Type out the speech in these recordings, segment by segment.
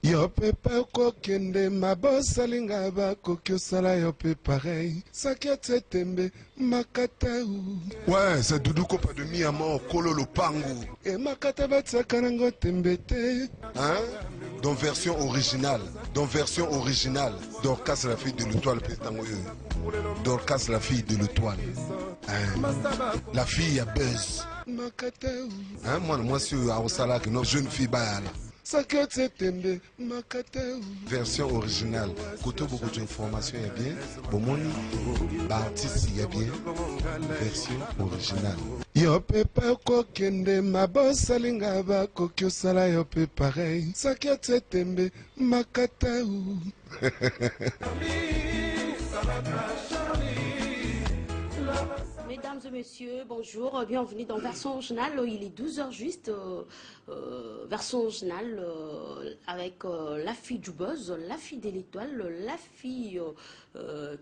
Yo pe pas kokende mabosa linga ba kokyo sala yo pe pareil sakiate tembe makata ou. Ouais, c'est Doudou Kopa de Miamon Kolo Lopango. Et makata batsa kanango tembete. Hein? Dans version originale. Dorcas la fille de l'étoile pétangoye. Dorcas la fille de l'étoile. Hein? La fille a buzz. Makata ou. Hein? Moi sur Aosala que nos jeunes filles bayala. Version originale. Côté beaucoup d'informations, il y a bien. Bon, mon artiste, il y a bien. Version originale. Yo pe pa kokende mabosa linga ba kokyo sala yo pe pareil. Sakiate tembe makata ou. Mesdames et messieurs, bonjour, bienvenue dans Version Originale. Il est 12h juste, Version Originale avec la fille du buzz, la fille de l'étoile, la fille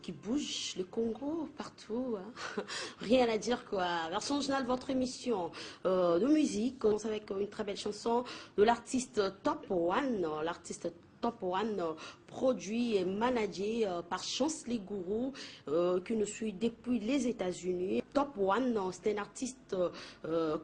qui bouge le Congo partout. Hein. Rien à dire quoi. Version Originale, votre émission de musique. On commence avec une très belle chanson de l'artiste Top One. L'artiste Top One, produit et managé par Chance Les Gourous, qui nous suit depuis les États-Unis. Top One, c'est un artiste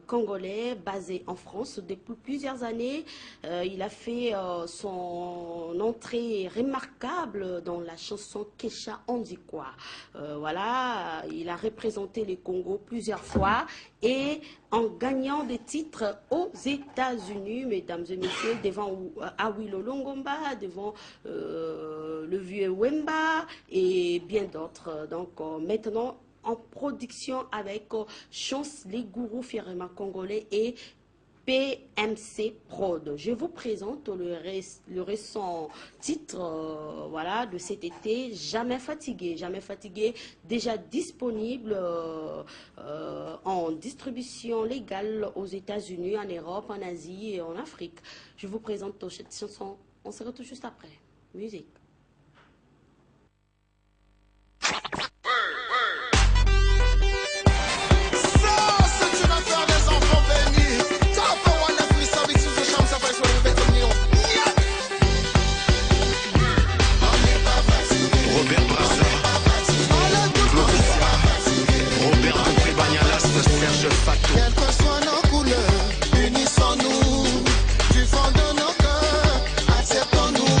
congolais basé en France depuis plusieurs années. Il a fait son entrée remarquable dans la chanson Kesha On dit quoi. Voilà, il a représenté le Congo plusieurs fois et en gagnant des titres aux États-Unis, mesdames et messieurs, devant Awilo Longomba, devant le vieux Wemba et bien d'autres. Donc maintenant en production avec Chance Les Gourous, firma congolais et PMC Prod. Je vous présente le récent titre voilà, de cet été, Jamais fatigué. Jamais fatigué, déjà disponible en distribution légale aux États-Unis, en Europe, en Asie et en Afrique. Je vous présente cette chanson. On se retrouve juste après. Musique. Quelles que soient nos couleurs, unissons-nous du fond de nos cœurs, acceptons-nous.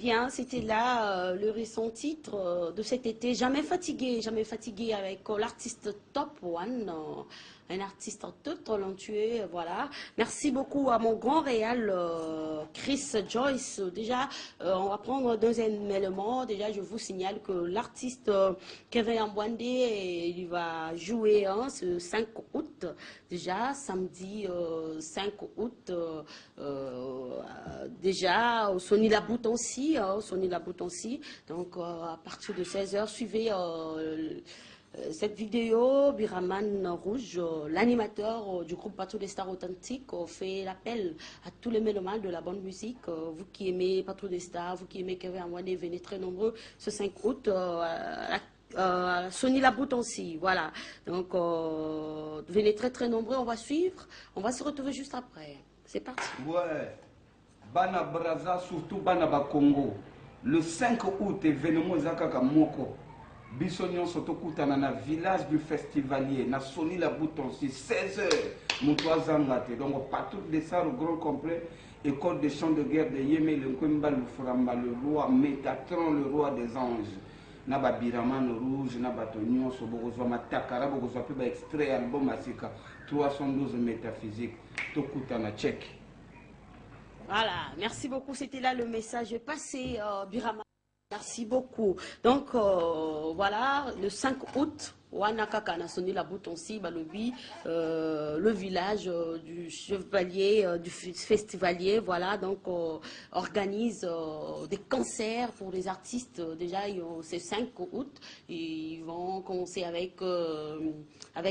bien, c'était là le récent titre de cet été. Jamais fatigué avec l'artiste Top One. Un artiste tout talentueux, voilà. Merci beaucoup à mon grand réal Chris Joyce. Déjà, on va prendre un deuxième élément. Déjà, je vous signale que l'artiste Kevin Ambwande, il va jouer ce 5 août. Déjà, samedi 5 août, déjà au Sony La Boutoncy, donc à partir de 16h, suivez cette vidéo. Biraman Rouge, l'animateur du groupe Patrou des Stars Authentiques, fait l'appel à tous les mélomanes de la bonne musique. Vous qui aimez Patrou des Stars, vous qui aimez Kevin Ambwande, venez très nombreux ce 5 août Sony La Boutoncy, voilà. Donc, venez très nombreux, on va suivre. On va se retrouver juste après. C'est parti. Ouais. Bana Braza, surtout Bana Congo. Le 5 août, événement Zakaka Moko. Bissonion Sotokutana na village du festivalier. Na Sony La Boutoncy, 16h. Moutoua Zangate. Donc, partout de ça, le grand complet. École de chants de guerre de Yémé, le Kwemba, le Furamba, le roi Métatron, le roi des anges. Naba Biraman Rouge, Naba Tonyon, Sobogozo Matakara, Bogozo Peba extrait album Asika, 312 métaphysique, Tokutana Tchèque. Voilà, merci beaucoup. C'était là le message passé, Biraman. Merci beaucoup. Donc, voilà, le 5 août, Wanakaka na Sony La Boutoncy, Balobi, le village du chevalier, du festivalier, voilà, donc organise des concerts pour les artistes. Déjà, c'est 5 août, ils vont commencer avec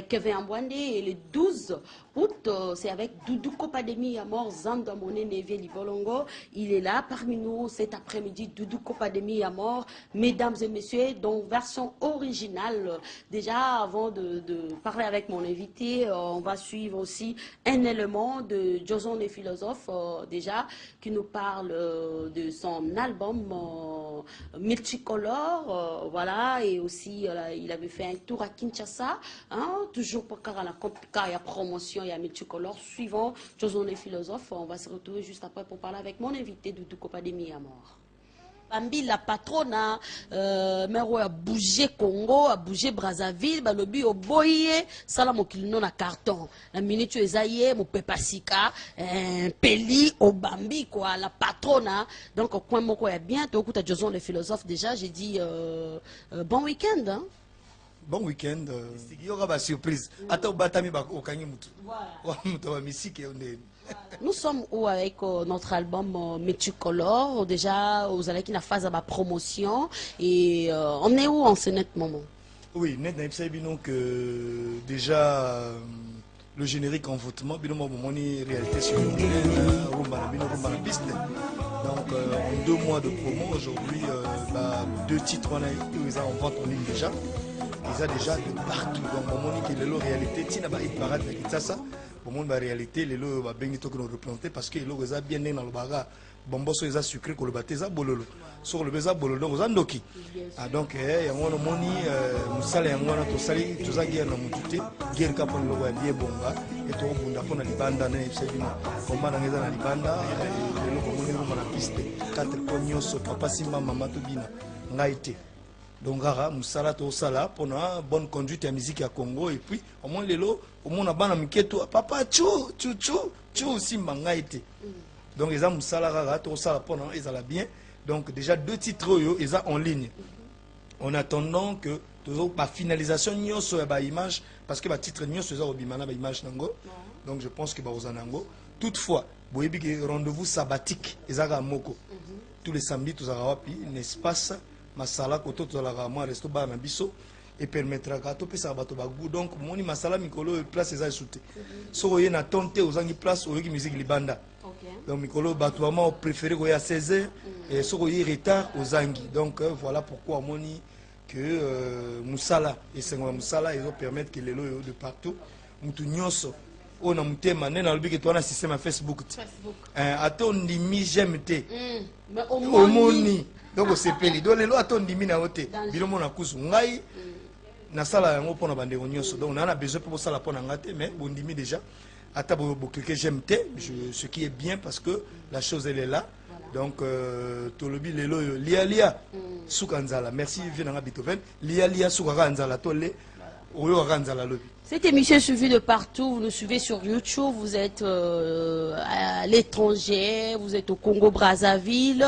Kevin Ambwande, et le 12 août, c'est avec Doudou Kopademi Amor Zandamone Neve Libolongo. Il est là parmi nous cet après-midi, Doudou Kopademi Amor, mesdames et messieurs, donc version originale. Déjà, avant de parler avec mon invité, on va suivre aussi un élément de Joson le philosophe, déjà, qui nous parle de son album multicolore, voilà, et aussi il avait fait un tour à Kinshasa, hein, toujours pour la promotion et à multicolore. Suivant Joson le philosophe, on va se retrouver juste après pour parler avec mon invité, Doudou Kopademi Amor. Bambi la patrona, mero a bougé Congo, a bougé Brazzaville, balobi o boye, salamo kilino na carton. La minute ezaye, mo pepasika, peli o Bambi quoi, la patrona. Donc au coin moko ya bien, to kuta Joson le philosophe déjà, j'ai dit bon week-end. Hein? Bon week-end. Il y aura une surprise. Attends, batami ba okangi mutu. Voilà. Mutu ba musique et on est. Nous sommes où avec notre album multicolore, déjà vous allez qui na phase à ma promotion, et on est où en ce net moment? Oui, net na ibino que déjà le générique en votement, bino mo moni réalité sur rumba na piste. Donc en 2 mois de promo aujourd'hui, 2 titres on a eu en vente en ligne déjà. Ils ont déjà de partout. Donc mon moni qui est la réalité, tina ba hit parade na ça. Au monde la réalité les lots va bien que nous replanter parce que les lots ont bien né dans le baga bomboso ils a sucré que le baptême bololo sur le beza bololo donc zandoki ah donc il y a mon moni musala ya mwana to sali to za guerre na mutute guerre ka pour le lié bonga et to bunda pona libanda na sebino komba na ngeza na libanda les lots moni ko na piste 4 konyoso papa simba mama to bina ngaite. Donc, musala to sala pour une bonne conduite à la musique à Congo. Et puis, au moins, les lots, au moins, on a miketo, papa, tchou, aussi, mangaïté. Donc, ils ont musala to sala pour ils ont bien. Donc, déjà, 2 titres, ils ont en ligne. En attendant que, la finalisation, n'y soit pas image, parce que le titre, n'y soit pas image. Donc, je pense que c'est nango. Toutefois, vous avez un rendez-vous sabbatique, ils ont moko. Tous les samedis, tous un espace. Masala koto to la rama resto ba na biso et permettra ka to pesa bato ba goût donc moni masala mikolo place eza souté so ye na tonté ozangi place oyoki musique libanda donc mikolo bato vraiment préféré ko ya 16h et so ye retard ozangi donc voilà pourquoi moni que musala et sengwa musala ils ont permettre que les lots de partout mutu nyonso on a mutema nena lobi que toi na système Facebook aton ndimi j'aime te au moni. Donc c'est peli. Donc les lois attendent 10 000 à côté. Bilomo na kusu ngai na sala yango pona bande nyonso. Donc on a besoin pour ça la pona ngate mais bon dimi déjà. Ata bo cliquer j'aime te, ce qui est bien parce que la chose elle est là. Donc, Tolobi Lelo, Lia, Soukanzala. Merci, Vienanga Beethoven. Lia, Soukanzala, Tolé, Oyo Ranzala Lobi. Cette émission est suivie de partout. Vous nous suivez sur YouTube. Vous êtes à l'étranger. Vous êtes au Congo-Brazzaville.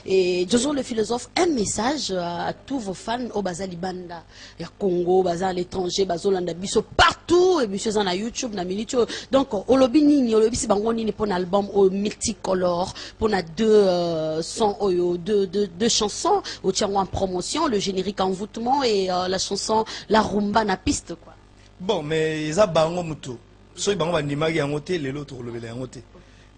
Et Jojo le philosophe, un message à tous vos fans au Bazali Banda. Il y a Congo, Baza à l'étranger, Bazolanda Biso, partout. Et monsieur Zana YouTube, na Minito. Donc, Olobi Nini, Olobi Sibangoni pour un album au multicolore. Pour deux chansons. Au Tiango en promotion, le générique envoûtement et la chanson La Rumba na piste, quoi. Bon, mais ils ont bango muto. So bango ba nimagi yangote lelo to lobele yangote.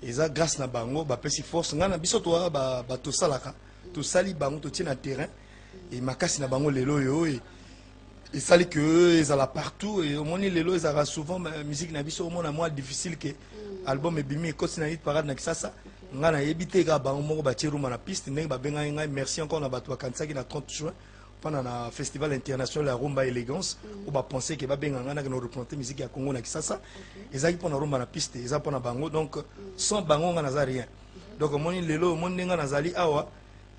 Ils ont grâce na bango ba pesi force ngana biso to ba to salaka. To sali bango to tient na terrain et makasi na bango lelo yo et sali que ils alla partout et au moni lelo ils ara souvent musique na biso au mona moins difficile que album et bimi ko sina hit parade na kisasa. Ngana yebite ga bango moko ba tiru na piste ndenge ba benga ngai merci encore na bato kansaki na 30 juin. Pendant le festival international la rumba élégance où va penser que va bien ngana que nous représenter musique à Congo na Kisasa ils ont pour la rumba na piste ils ont pour na bango donc sans bango ngana za rien donc moni lelo moni ngana zali awa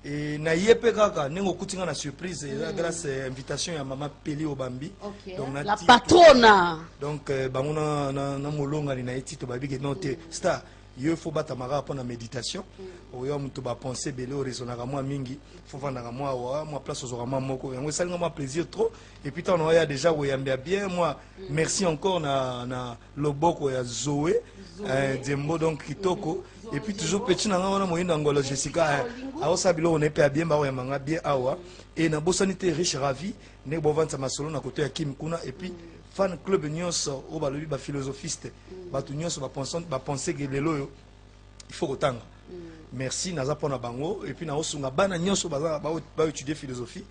et na yepe kaka nengo kutinga na surprise grâce à invitation ya maman Peli Obambi donc la patrona donc bango na molonga ni na etito babi que non te star il faut battre ma rapport la méditation. Au yom tu vas penser belé au raisonnable moi mingi. Faut vendre à moi place aux oramans moko. Et moi ça nous plaisir trop. Et puis on a déjà où y bien moi. Merci encore na loboko ya Zoé, Dembo donc Kitoko. Et puis toujours petit na ngana moyen d'Angola Jessica. Awa sabilo on est pas bien ba manga bien awa. Et na bosanité riche ravi. Ne bo vendre ma solo na côté ya Kim Kuna et puis fan club nyonso au balobi ba philosophiste batu nyonso ba penser que lelo il faut autant merci naza pona bango et puis na osunga bana nyonso ba étudier philosophie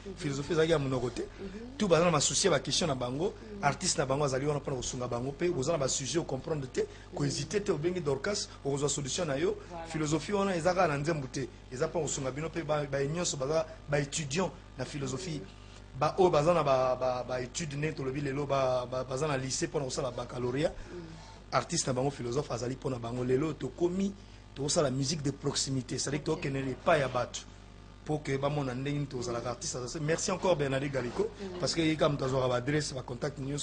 ezaki ya monokote tout bazana ma souci ba question na bango artiste na bango azali wana pona osunga bango pe ozana ba sujet au comprendre te ko hésiter te obengi dorcas ozo solution na yo philosophie wana ezaka na nzembu te eza pa osunga bino pe ba nyonso ba étudiant na philosophie ba o bazana ba étude ne to lobi lelo bazana lycée pour ça la baccalauréat artiste na bango philosophe azali pour na bango lelo to komi to ça la musique de proximité c'est à dire que to n'est pas ya batu pour que ba mon ndenge to ça la artiste merci encore Bernard Galiko parce que comme tu as adresse va contact news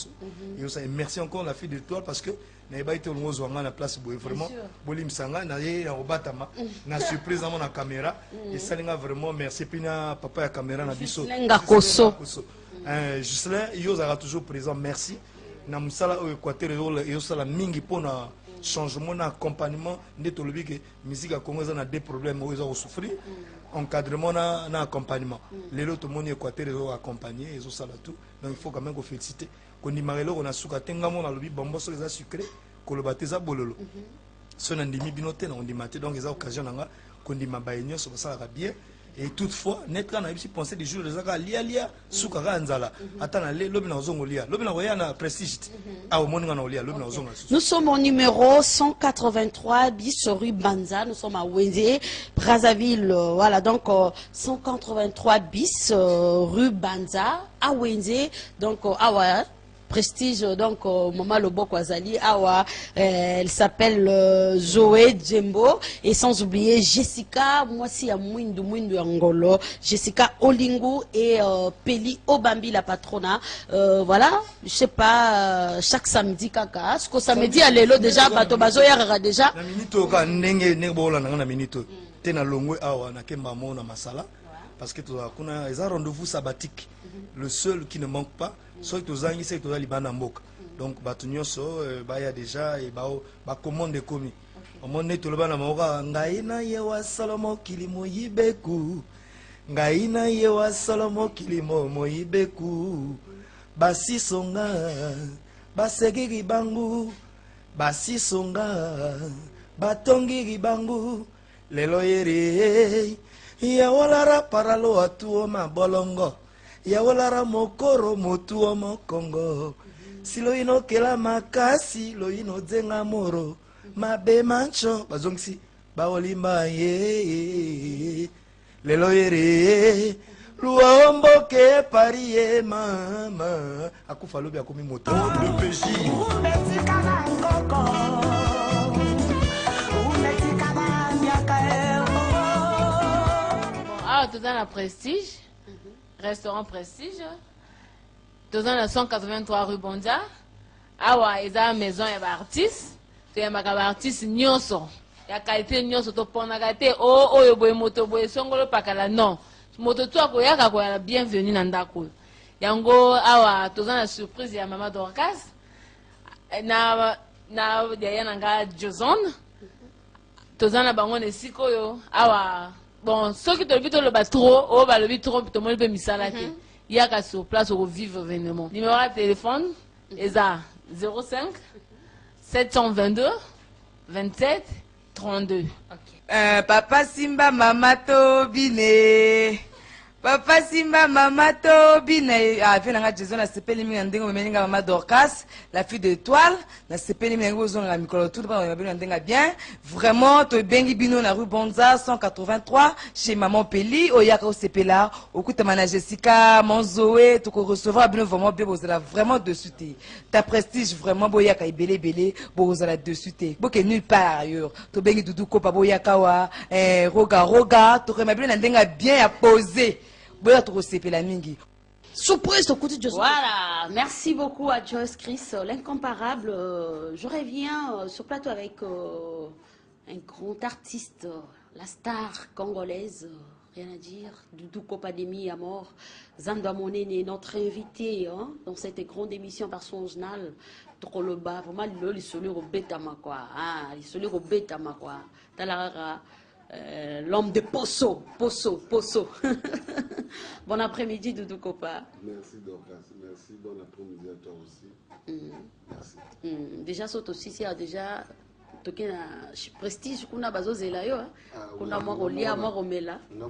et merci encore la fille d'étoile parce que na ba été longo zwanga na place boye vraiment bolim sanga na ye ya obatama na surprise na caméra et salinga vraiment merci pina papa ya caméra na biso lenga koso Juscelin yo sera toujours présent merci na musala au Équateur yo sala mingi pona changement na accompagnement neto lobi que musique à Congo ça na des problèmes où ils ont souffrir encadrement na accompagnement les autres monde Équateur ils ont accompagné ils ont ça là tout donc il faut quand même qu'on féliciter qu'on dit marelo on a souka tengamo na lobi bombo so les a sucré ko lo bateza bololo so na ndimi binote na on dit maté donc ils ont occasion nga qu'on dit mabayenyo so ça va bien. Et toutefois, net quand on a pensé des jours, lia soukara nzala. Attends, l'obina ozongolia, l'obina royana prestige. Ah, au monde on a olia, l'obina ozonga. Nous sommes au numéro 183 bis rue Banza. Nous sommes à Wenzé, Brazzaville. Voilà, donc 183 bis rue Banza à Wenzé. Donc awa prestige donc Maman Loboko Azali awa elle s'appelle Zoé Djembo et sans oublier Jessica moi si à Mwindu Angolo Jessica Olingo et Peli Obambi la patrona voilà je sais pas chaque samedi kaka ce que samedi à l'élo déjà bato bazoyara déjà na minito ka ndenge ne bola na minito tena longwe awa na kemba mona masala parce que kuna eza rendez-vous sabbatique le seul qui ne manque pas soit tozangi c'est tozali bana mboka donc batu nyonso baya déjà et ba commande komi omone toloba na moka ngai na ye wa Salomo kilimo yibeku ngai na ye wa Salomo kilimo moyibeku basi songa basegiri bangu basi songa batongi bangu lelo yere ya walara paralo atuo mabolongo ya walara mokoro motuo mokongo silo ino kela makasi lo ino zenga moro mabe mancho bazongisi baolimba ye lelo yere luombo ke parie mama akufa lobi akomi moto le PJ Ah, tout dans la Prestige, restaurant Prestige. Tout dans la 183 rue Bondia. Ah, ils ont une maison, il y a artiste. Il y a un artiste nyonso. Il y a qualité nyonso. Tu peux qualité yo boy moto boy songolo pakala non. Moto toi ko ya ko la bienvenue dans ndako. Yango awa tout dans la surprise ya Maman Dorcas. Na ya nanga Joson. Tout dans la bango ne sikoyo awa. Bon, ceux qui te le le trop, oh, bah, le vit trop, tout le monde peut misala. Il y a qu'à sur place au vivre événement. Numéro de téléphone, ESA 05 722 27 32. Papa Simba, Mama Tobine. Papa Simba, Mama Tobine. Ah, viens là, Jason, la CP Liminandingo, Maman Dorcas, la fille d'étoile. La CP Liminandingo, la micro, tout le monde bien. Vraiment, tu es bien Bino, la rue Bonza, 183, chez Maman Peli, au Yaka au CP là, au coup de Mana Jessica, mon Zoé, tu peux recevoir Bino vraiment bien, vous allez vraiment dessus. Ta prestige, vraiment, Boyaka est belé, vous allez dessus. Boke nulle part ailleurs. Tu es bien Doudou Kopa, Boyaka, Roga, tu es bien à poser. Surprise au côté de Joyce. Voilà, merci beaucoup à Joyce Chris, l'incomparable. Je reviens sur plateau avec un grand artiste, la star congolaise, rien à dire, Doudou Kopademi à mort, Zanda Monene, notre invité dans cette grande émission par son journal. Troloba, vraiment, il est solide au Betama quoi. Il est solide au Betama quoi. Talara. L'homme de Posso. Bon après-midi, Doudou Kopa. Merci, Dorcas. Merci. Bon après-midi à toi aussi. Merci. Déjà, saute aussi, c'est déjà. Prestige, qu'on a bazo zelayo. Qu'on a morolia, moromela. La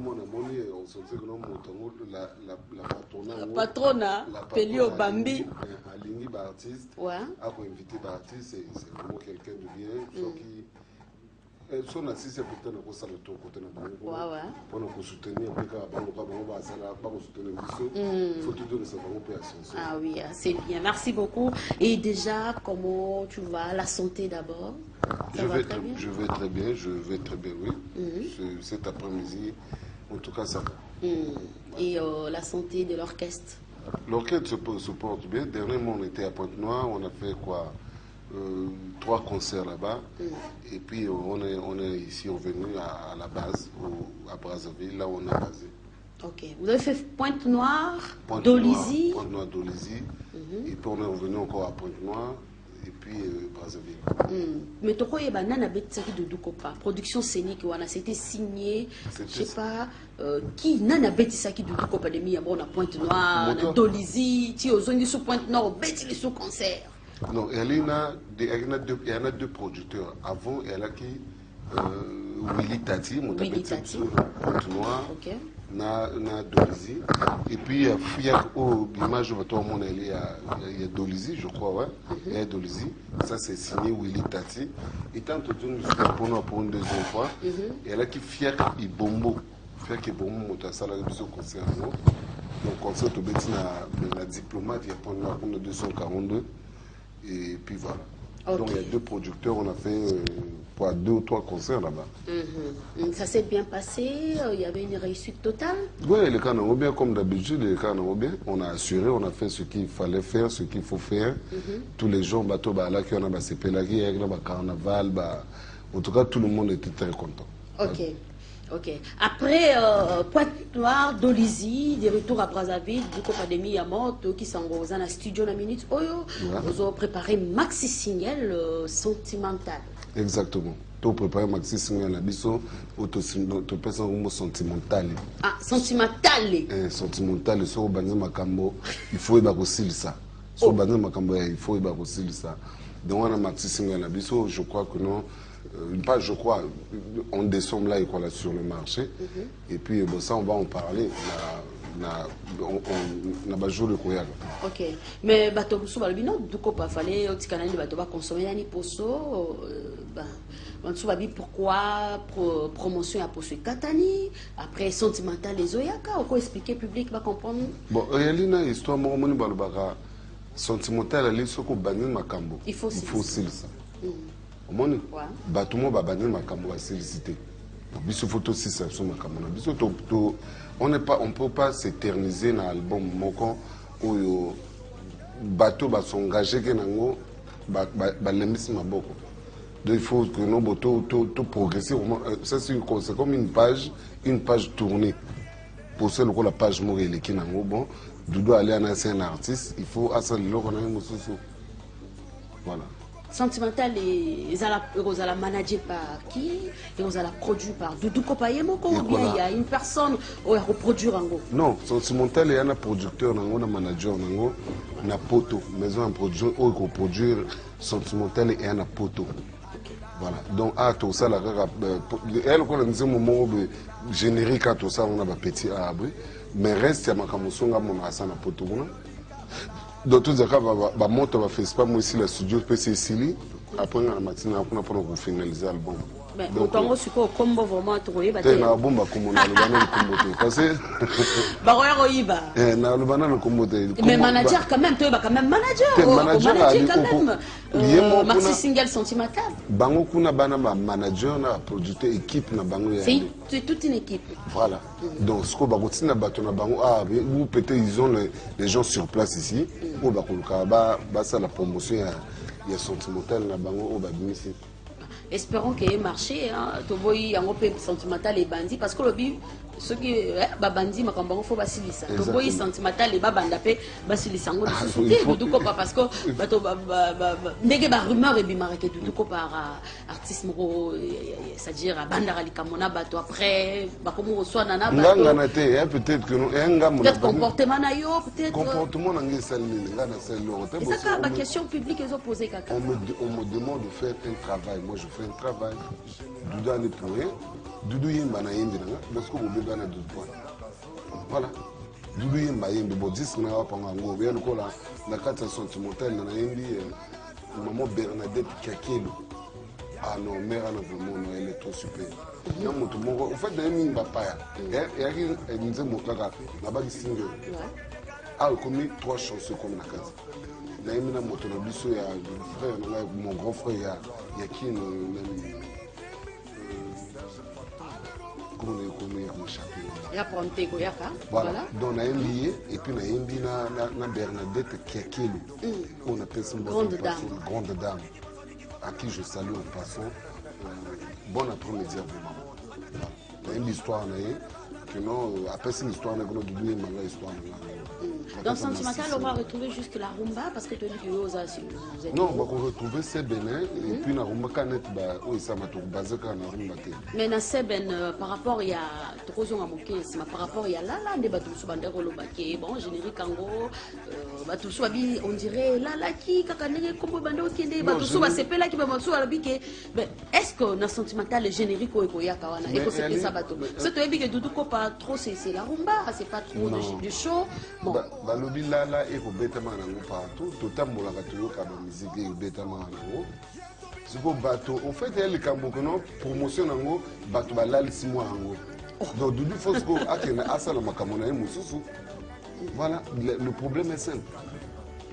patrona, Pelio Bambi. Aligny Bartiste. Ouais. A invité Bartiste, c'est vraiment quelqu'un de bien. Son assise c'est pourtant qu'on s'en retourne côté pour nous soutenir il faut tout donner ça vraiment personne. Ah oui, c'est bien, merci beaucoup. Et déjà, comment tu vas? La santé d'abord? Je vais très bien, oui. Cet après-midi, en tout cas ça va. Et la santé de l'orchestre? L'orchestre se porte bien. Dernièrement on était à Pointe-Noire, on a fait quoi? 3 concerts là-bas et puis on est ici revenu à la base à Brazzaville, là où on est basé. Ok, vous avez fait Pointe-Noire, Dolisie. Pointe-Noire, Dolisie, et puis on est revenu encore à Pointe-Noire et puis Brazzaville. Mais tu crois Nana Betsaki de Doukopa, production scénique, c'était signé, je sais pas, qui Nana Betsaki de Doukopa de Miyabon à Pointe-Noire, Dolisie, qui aux zones sous Pointe-Noire, Betsaki sous concert. Non, il y en a deux producteurs. Avant, il y en a qui Willy Tati, mon Pointe-Noire, na Dolisie. Et puis, il y a l'image où il y a Dolisie, je crois, ouais. Il y a Dolisie. Ça, c'est signé Willy Tati. Et tant que nous sommes pour une deuxième fois, il y en a qui Fiak Ibombo. Fiak Ibombo, ça, là, au concert. Donc, concert au Bétin, la diplomate, il y a pour 242. Et puis voilà. Donc il y a 2 producteurs, on a fait 2 ou 3 concerts là-bas. Ça s'est bien passé, il y avait une réussite totale? Oui, les cas n'ont bien comme d'habitude, les cas n'ont bien. On a assuré, on a fait ce qu'il fallait faire, ce qu'il faut faire. Tous les jours, bateau, là, qui on a c'est Pélagui, avec le carnaval, en tout cas tout le monde était très content. Ok. Ok. Après Pointe-Noire, Dolisie, des retours à Brazzaville, du Copademi à mort, qui sont dans la studio la minute. Vous avez préparé maxi single sentimental. Exactement. Tu as préparé maxi single à Bisso, tu peux faire un mot sentimental. Ah, sentimental. Sentimental, sur Banza Makambo, il faut y avoir ça. Sur Banza Makambo, il faut y avoir ça. Donc on a maxi single à Bisso, je crois que non. Pas je crois, on descend là sur le marché et puis bon, ça on va en parler. On a joué le courriel. Ok, mais bateau souvent le bino du coup pas fallait au canal bateau va consommer l'année poso on se va dire pourquoi promotion à poso Katani après sentimental les oyaka ou quoi expliquer public va comprendre. Bon Yalina histoire moi moni balobaka sentimental ali soko banir makambo. Il faut aussi ça. Moni, batumo babani makambo va solliciter. Biso photo si ça sur ma caméra. Biso on peut pas s'éterniser dans l'album moko où bateau va s'engager que nango ba lemisi maboko. Donc il faut que nos bateaux tout progresser. Ça c'est comme une page tournée. Pour ça le la page morale qui nango bon. Doudou aller en un artiste, il faut à ça le qu'on a un moussousou. Voilà. Sentimental et la manager par qui et la produit par Doudou Kopaye Moko ou bien il y a une personne qui a reproduire en gros. Non, Sentimental il y a un producteur nango na manager nango na poto maison en production ou ko produire Sentimental et un poto. Voilà. Donc à tout ça la elle qu'on a dit moment générique à tout ça on a un petit arbre mais reste ya makamusonga mon asa na poto bona. Dans tous les cas, je monte à Facebook, moi ici, le studio PC Sili. Après, on a matinée, on a pour finaliser l'album. Mais autant que le combo vraiment trouvé. C'est un bombe comme on a le parce que. Mais manager quand même, tu es quand même manager. Manager quand même. Maxi single sentimental. Bango kuna bana manager na producteur équipe na bango ya. C'est toute une équipe. Voilà. Donc ce que bagotina na bato na bango ou peut-être ils ont les gens sur place ici ou bakoluka ba ça la promotion ya Sentimental na bango au babimisi. Espérons qu'il y ait marché. Tu vois, il y a un peu sentimental et bandit parce que le but, ceux qui bandit, ma campagne, il faut basilisa. Tu vois, sentimental et bandapé, basilisa. On dit tout quoi parce que n'est pas rumeur et bimarqué tout quoi par artiste moro, c'est-à-dire bandara likamona bato après, comme on reçoit nana. Peut-être que nous, peut-être comportement nayo, peut-être. Comportement n'angé salmi, ngana sallo. C'est ça ma question publique ils ont posé caca. On me demande de faire un travail, moi je fais un travail. Doudou n'est pour rien. Doudou yimba na yimbi nanga parce que vous bébé na Doudou. Voilà. Doudou yimba yimbi bo disque na wa panga ngo bien ko la carte Sentimental na yimbi maman Bernadette Kakelo. Ah non, mère na vraiment elle est trop super. Non moto mongo en fait d'ailleurs yimba paya. Et nous mo kaka na ba single. Ah commis 3 chansons comme la case. Na yimbi na moto na biso ya frère mon grand frère ya qui voilà. Donc on a NBA et puis on a NBA Bernadette Kakelo. On appelle ça grande dame à qui je salue en passant. Bon après-midi à vous. Une histoire que non après c'est une histoire que nous doublons une histoire. Dans Sentimental, on va retrouver juste la rumba parce que tu dis que vous êtes. Non, on va retrouver Seben et puis la rumba canet où ça m'a tout basé quand la rumba. Mais dans Seben par rapport il y a trop à moquer, par rapport il y a là des bateaux sous bandero le baquet, bon générique en gros, bateaux sous on dirait là qui kakane comme bandero qui est bateaux sous c'est là qui va sous à biquet. Mais est-ce que dans Sentimental le générique au ya kawana et que c'est ça bateau. C'est toi que Doudou pas trop c'est la rumba, c'est pas trop du show. Bon. Balobi là et ko betama nango partout totambola ka toyoka ba musique et betama nango siko bato en fait elle kambo kono promotion nango bato balali 6 mois nango donc Doudou Fosco akena asala makamona e mususu voilà le problème est simple.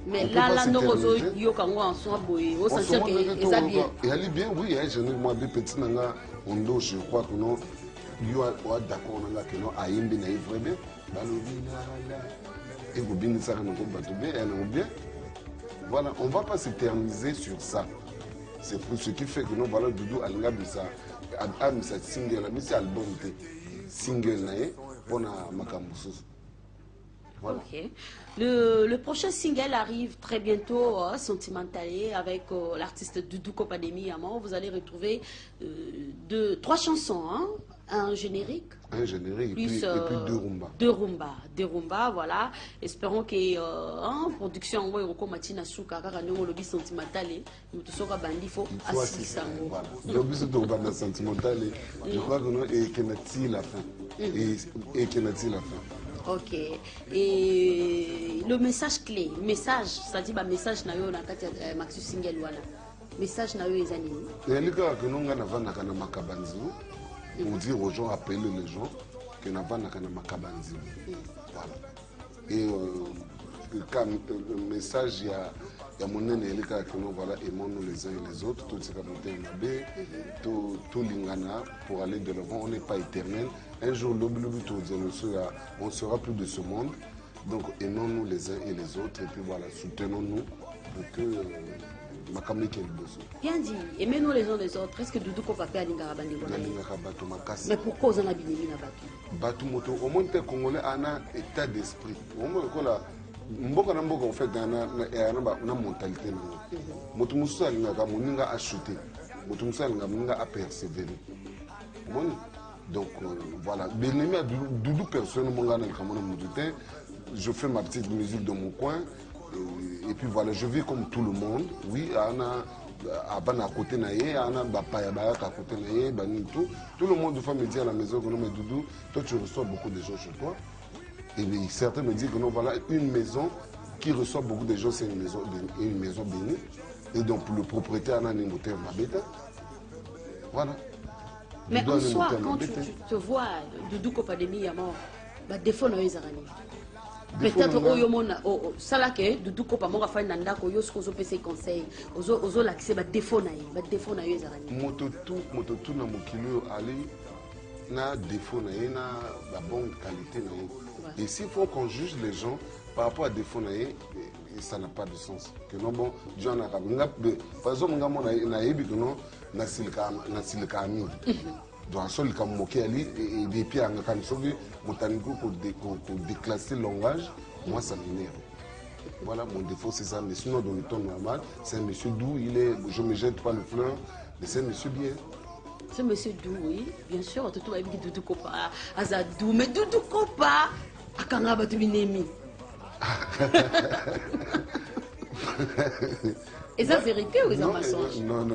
Mais là ndoko yoka ngo en soi boy au sentir que ça bien et elle est bien oui je ne moi deux petits nanga ondo je crois que non yo a d'accord nanga que non ayimbi na vrai balobi là et vous bien ça bien. Voilà, on ne va pas s'éterniser sur ça. C'est pour ce qui fait que nous voilà Doudou Alinga Bisa a mis cette single, mais c'est album single naé pour na makamusu. Voilà. Ok. Le prochain single arrive très bientôt, Sentimental, avec l'artiste Doudou Kopademi. Vous allez retrouver 3 chansons, hein? Un générique. Un générique plus, et puis 2 rumbas. Deux rumbas, voilà. Espérons que en production, on va matina souka car nous le Sentimental, nous te sera bandi faut assister. Voilà. Le but c'est de bande Sentimental. Je crois que nous et que n'a la fin. Et que n'a la fin. Ok. Et le message clé, c'est-à-dire le message na yo na kati maxi single wala. Message na yo ezani. Et les gars que nous on a vana kana makabanzi. Pour dire aux gens, appeler les gens que nous avons un makabanzi. Voilà. Et quand le message, Il y a mon nez voilà, aimons-nous les uns et les autres, tout ce tout l'ingana pour aller de l'avant, on n'est pas éternel. Un jour, on sera plus de ce monde. Donc aimons-nous les uns et les autres et puis voilà, soutenons-nous pour que ma famille ait le besoin. Bien dit, aimez-nous les uns les autres. Est-ce que Doudou Kopa fait Alinga mais pourquoi vous en avez mis Batu moto, au moins les Congolais ont un état d'esprit. Au moins mboka na mboka en fait na mentalité na moto musu alingaka moninga achuter moto musu alingaka moninga a persévérer bon donc voilà benemi a Doudou personne monga na kamona mututé je fais ma petite musique dans mon coin et puis voilà je vis comme tout le monde oui ana abana à côté naie ana bapaya ba à côté naie bani tout le monde doit me dire à la maison que non mais Doudou toi tu reçois beaucoup de gens chez toi. Et certains me disent que non, voilà, une maison qui reçoit beaucoup de gens, c'est une maison bénie. Et donc, le propriétaire a un moteur Mabeta. Voilà. Mais en soi, quand tu te vois, Doudou Kopa de Miyamo, défaut na ezarani. Peut-être ça là que Doudou Kopa monga fa nanda ko yo sko zo pese conseil, ozo l'accès défaut na ezarani. Mototu na mokilo ali na défaut na na la bonne qualité na. Et s'il faut qu'on juge les gens par rapport à des défauts, ça n'a pas de sens. Que non, bon, par exemple, on déclasser le langage, moi ça m'énerve. Voilà, mon défaut c'est ça. Mais sinon, dans le temps normal, c'est un monsieur doux, je ne me jette pas le fleur, mais c'est un monsieur bien. C'est monsieur doux, oui, bien sûr, tout le monde dit Doudou Kopa, Azadou, mais Doudou Kopa, Akanga Batubinemi. Et ça, vérité ou c'est un mensonge? Non,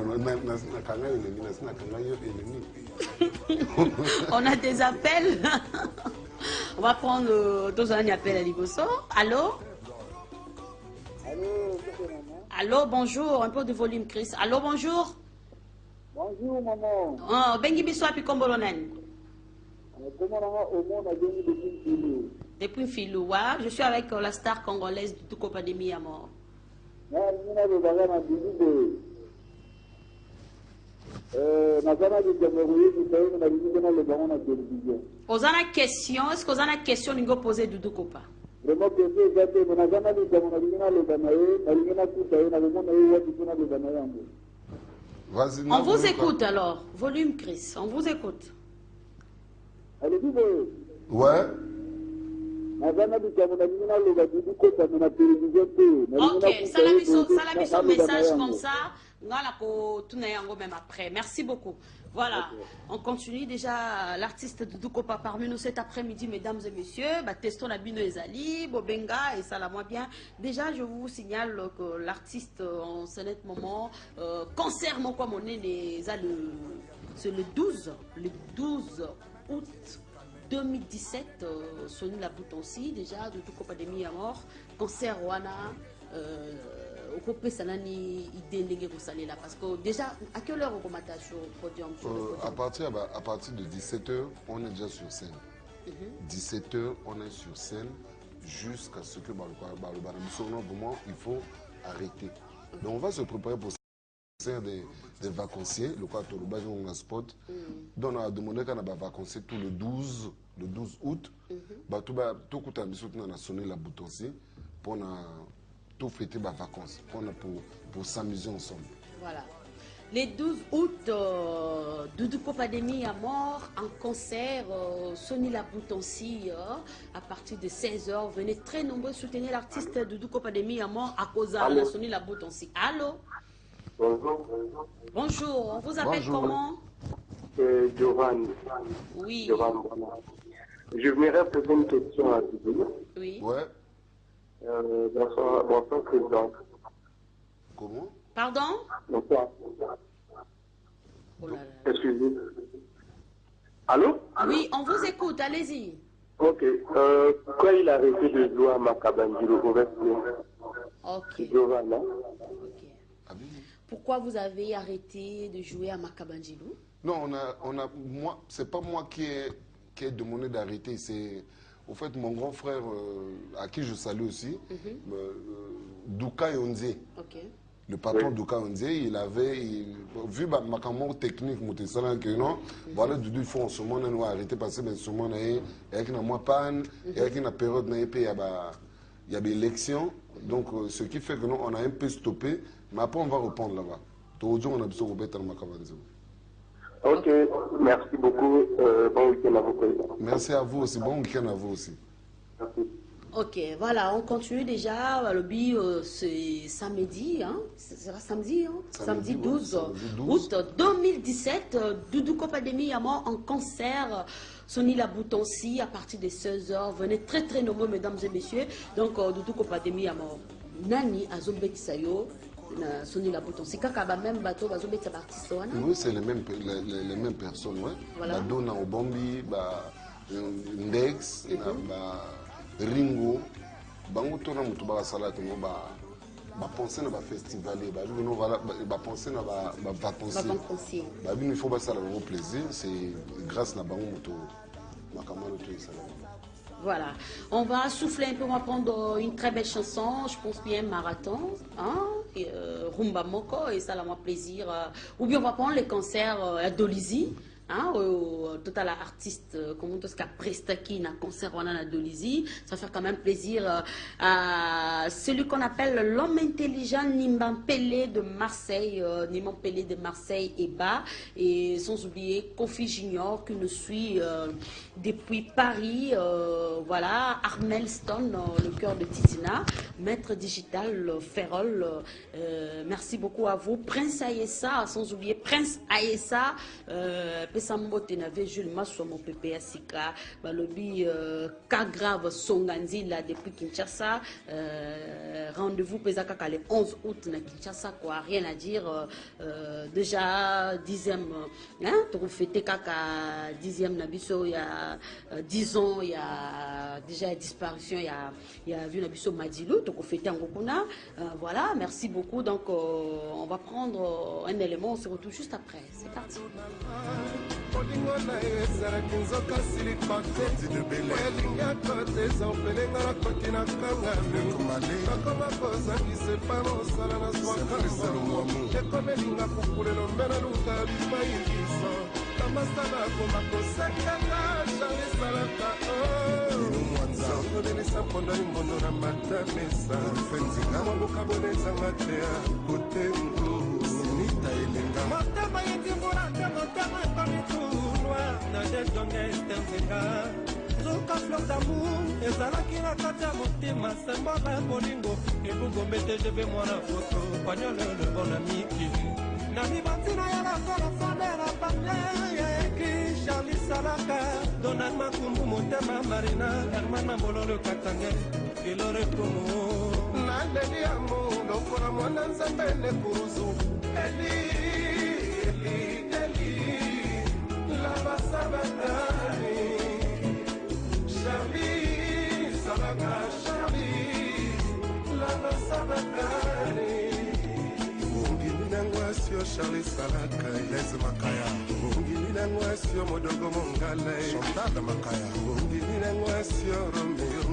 on a des appels. On va prendre deux appels à Liboso. Allô? Allô, bonjour, un peu de volume, Chris. Allô, bonjour. Bonjour, maman. Bengi Bissou api Kombolonen. Depuis Filou, je suis avec la star congolaise du Kopa de Miyamo. Ozana question, est-ce que Ozana question n'ingo poser du Kopa? On vous écoute alors, volume Chris, on vous écoute. Ouais. Ok, ça la mission message comme ça, même après. Merci beaucoup. Voilà, on continue déjà l'artiste Doudou Kopa parmi nous cet après-midi, mesdames et messieurs. Testons la bino ezali, Bobenga et ça la moins bien. Déjà, je vous signale que l'artiste en ce net moment, concert mon quoi mon c'est le 12 août 2017, Sony la Boutonsi, déjà Doudou Kopa de Miyamo, concert Wana. Au copé sanani idée là parce que déjà à quelle heure on commence sur le podium? À partir de 17h on est déjà sur scène. 17h on est sur scène jusqu'à ce que vraiment il faut arrêter. Donc on va se préparer pour des vacanciers, le quoi on a spot. Donc on a demandé qu'on a des vacanciers tout le 12 août. Tout coûte un bisou on a sonné la Boutonsi pour tout fêter les vacances pour s'amuser ensemble. Voilà. Les 12 août, Doudou Kopa de Miyamo en concert, Sony la Boutonsi, à partir de 16h. Venez très nombreux soutenir l'artiste Doudou Kopa de Miyamo à cause de la Sony la Boutonsi. Allô? Bonjour. Bonjour, on vous appelle comment? Jovan. Oui. Jovan. Je voudrais poser une question à Doudou. Oui. Ouais. Bonsoir, président. Comment? Pardon? Bonsoir. Oh là là. Excusez. Allô? Oui, on vous écoute, allez-y. Ok. Quand il a arrêté de jouer à Makabanjilo au wrestling? Ok. Giovanna. Ok. Pourquoi vous avez arrêté de jouer à Makabanjilo? Non, moi, c'est pas moi qui ai demandé d'arrêter, c'est au fait mon grand frère à qui je salue aussi, Douka Yonze. Ok. Le patron Douka Yonze, il avait, vu ma caméra technique, que non, voilà, il faut en ce moment, on va arrêter parce que ce moment, il y a une panne, il y a une période, il y a des élections. Donc, ce qui fait que nous, on a un peu stoppé, mais après, on va reprendre là-bas. Aujourd'hui, on a besoin de reprendre ma caméra. Ok, merci beaucoup. Bon week-end à vous, président. Merci à vous aussi. Bon week-end à vous aussi. Merci. Ok, voilà, on continue déjà. Le lobby, c'est samedi, hein? C'est samedi, hein? Samedi 12 août 2017. Doudou Copademi Yamo en concert. Sonny Laboutonsi à partir de 16h. Venez très très nombreux, mesdames et messieurs. Donc, Doudou Copademi Yamo. Nani Azobet Sayo. Sonny Laboutonsi. Kakaba même bateau, Azobet Sabartiste. Oui, c'est les mêmes personnes. Ouais. Voilà. Dona Obombi, Ndex, Ringo, bango tona mutu ba salatu no ba penser na ba festivalier ba bino ba penser na ba vacancier ba bino il faut ba ça le plaisir, c'est grâce na bango mutu makamalo to ça. Voilà, on va souffler un peu, on va prendre une très belle chanson, je pense bien Marathon, hein, Rumba Moko, et ça, là, moi, plaisir. Ou bien on va prendre les concerts à Dolizy. Hein, total artiste comment tout ce qu'a prestaki na concert on a à Dolizy, ça fait quand même plaisir à celui qu'on appelle l'homme intelligent Nimban Pelé de Marseille, Nimban Pelé de Marseille et bas, et sans oublier Kofi Junior qui nous suit depuis Paris, voilà, Armel Stone, le cœur de Titina, Maître Digital Ferrol, merci beaucoup à vous, Prince Aïessa, sans oublier Prince Aïessa, Pesambote n'avait Jules Masso, mon pépé Sika, Balobi, cas grave Songanzi là depuis Kinshasa. Rendez-vous Pesaka le 11 août na Kinshasa, quoi, rien à dire. Déjà 10e, hein, pour fêter Kaka 10e Nabiso, il y a 10 ans, il y a déjà une disparition, il y a vu Nabiso Madilou, donc on fêtait en Gokuna. Voilà, merci beaucoup. Donc on va prendre un élément, on se retrouve juste après. C'est parti. Olingo na ezalaki nzoka silikote elingaka te ezaopelenga nakoti na kanga nakoma kozangisa epa mosala na swakamba ekomelinga kukulelo mbe na luka bimayikiso kamasala akoma kosekanga jalesalaka zongodelisa mpondo limbondo na matamesa fenzinga bonezanga te kotengu sinita elenga motema yetimbula te motema ekomitunwa na dedonge estenzenga zoka fleur d'amour ezalaki na kati ya motema sembola ya bolingo ebungombe te jebe mwana foto panyolele bona mikili na mibantina ya lakola fondera pamie ya eki Charlie Salaka Donald Makumbu motema Marina Herman Mambololo Katange Ilore Kumu Naleli amu Lokola mwana nzambe ne kuruzu Eli Lava Sabatani Charlie Salaka Charlie Lava Sabatani Ungini nangwasio Charlie Salaka Ilese Makaya Ungini nangwasio Modogo Mongale Chantada Makaya Ungini nangwasio Romeo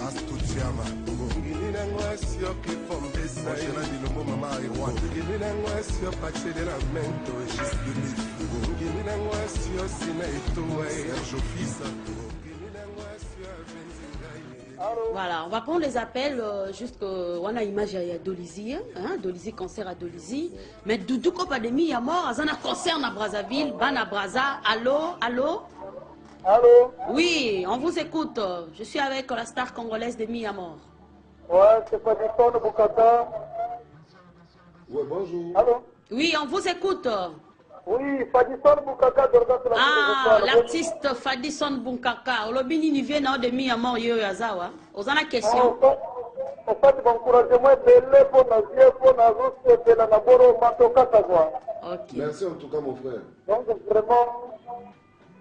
Astutiama Ungini nangwasio Kifombesa Ojena Dilombo Mama Iwan Ungini nangwasio Pache de la Mento Just Believe Ungini nangwasio Sina Itoa Sergio Fisa Ungini nangwasio Voilà, on va prendre les appels jusqu'à on a image à Dolizy, hein, Dolizy concert à Dolizy. Mais Doudou Copademi il y a mort, à un concert à Brazzaville, Bana Brazza. Allô, allô. Allô. Oui, on vous écoute. Je suis avec la star congolaise de Miyamor. Ouais, c'est Fadison Boukaka. Ouais, bonjour. Allô. Oui, on vous écoute. Oui, Fadison Boukaka d'Orgas. Ah, l'artiste Fadison Boukaka. Olobini ni vient de Miyamor yo yazawa. Vous avez une question? En fait, encouragez-moi de pour Nazie, pour Nazus, de la Naboro, Matoka Kazwa. Ok. Merci en tout cas, mon frère. Donc, vraiment,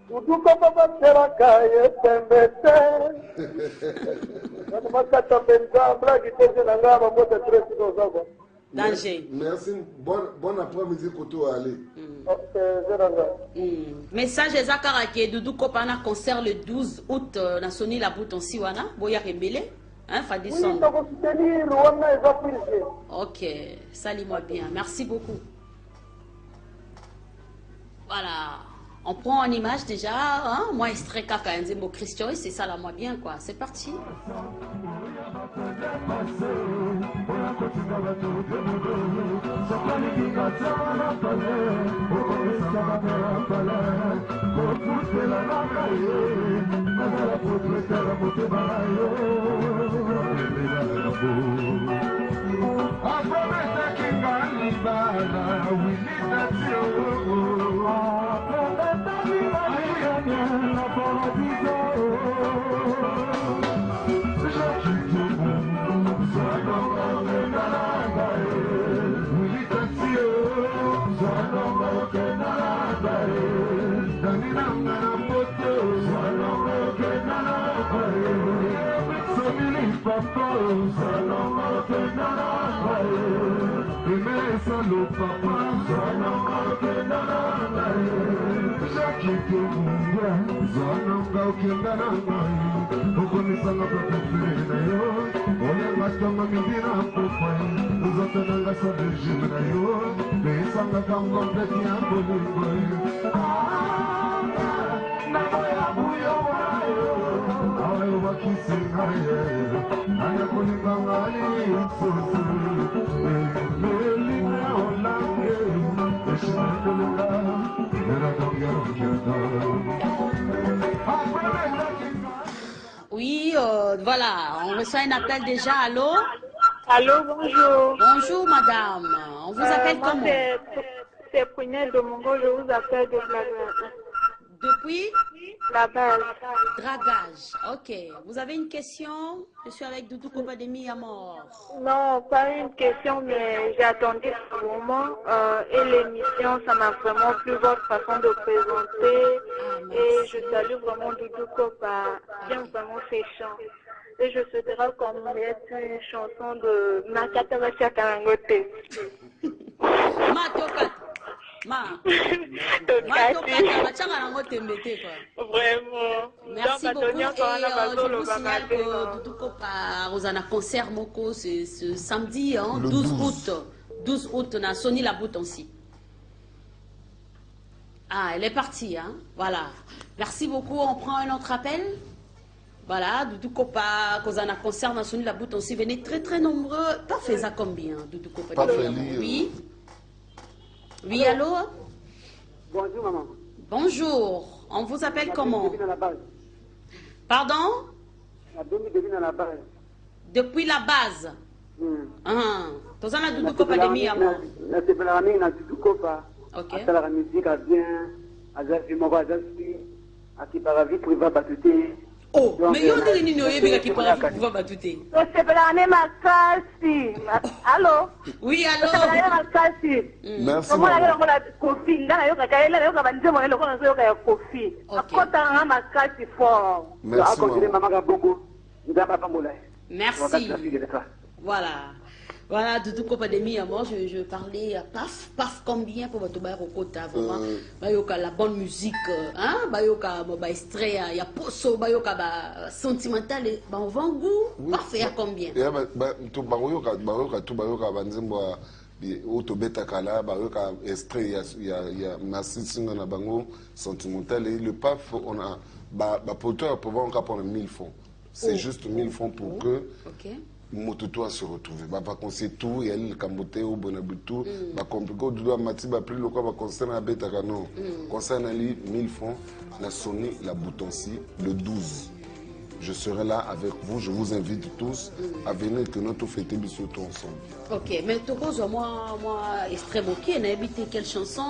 Doudou Kopapa Seraka et Tembete. Je m'accorde à Blague et Tenzanga, ma moto très souvent. Danger. Merci. Bon après-midi, Koto Ali. Message de Zakara qui est Doudou Kopana concert le 12 août dans Sonny Laboutonsi wana. Boya Rembele. Hein, Fadison. Ok, salis-moi bien. Merci beaucoup. Voilà. On prend en image déjà, hein? Moi, extrait Kaka Nzembo Christian, et c'est ça là, moi bien quoi. C'est parti. Oui, voilà, on reçoit un appel déjà. Allô? Allô, bonjour. Bonjour, madame. On vous appelle comment? C'est Prunelle de Mongo, je vous appelle de Dragage. Depuis? La base. Dragage, ok. Vous avez une question? Je suis avec Doudou Kopademi à mort. Non, pas une question, mais j'ai attendu ce moment. Et l'émission, ça m'a vraiment plu votre façon de présenter. Et je salue vraiment Doudou Kopa. J'aime vraiment ses chants. Et je souhaiterais qu'on mette une chanson de Makata Macha Karangote. Matoka. Vraiment. Merci beaucoup. Et je vous signale que Doudou Kopa Rosanna concert Moko ce samedi, hein, 12 août. 12 août, on a Sony la boute aussi. Ah, elle est partie, hein. Voilà. Merci beaucoup. On prend un autre appel. Voilà, Doudou Kopa, Rosanna concert dans Sony la boute aussi. Venez très nombreux. Pas fait ça combien, Doudou Kopa. Pas fait oui. Oui, allô? Bonjour, maman. Bonjour. On vous appelle comment? Pardon? Devine à la base. Depuis la base. Tous en a Doudou Kopa de Miamo. La séparation na Doudou Kopa. Ok. À la musique à bien, à Zafi Mova Zafi, à qui par la vie pour va battre. Oh, mais yo ndi ni noye bega qui para pour va batouter. La séparation makasi. Allô? Oui, allô? La séparation makasi. Merci. Comment la kofi, ngana yo kaka la yo ka banze mo le ko nzo yo ka kofi. Akota nga makasi fort. Merci. Maman Gaboko. Ndaba Pambola. Merci. Voilà. Voilà, Doudou Kopa de Miamo, je parlais paf combien pour votre bail au quota, vraiment. Bayoka la bonne musique, hein, bayoka ba extrait, il y a poso, bayoka ba sentimental, ba on vend goût, parfait à combien? Ya ba to bayoka banzembo auto beta kala, bayoka extrait ya masisi na bango sentimental et le paf on a ba poteur pour vendre pour 1000 francs. C'est juste 1000 francs pour que Mototo a se retrouver. Bah, qu'on sait tout, et elle, Kamboté, au Bonabutu, bah, compliqué, au Doudou, Mati, bah, plus le quoi, bah, concerne à Betakano. Concerne à lui, 1000 francs, la Sony, la Boutonsi, le 12. Je serai là avec vous, je vous invite tous à venir que notre fête surtout ensemble. Ok, mais tu poses moi, extrême ok, on a habité quelle chanson?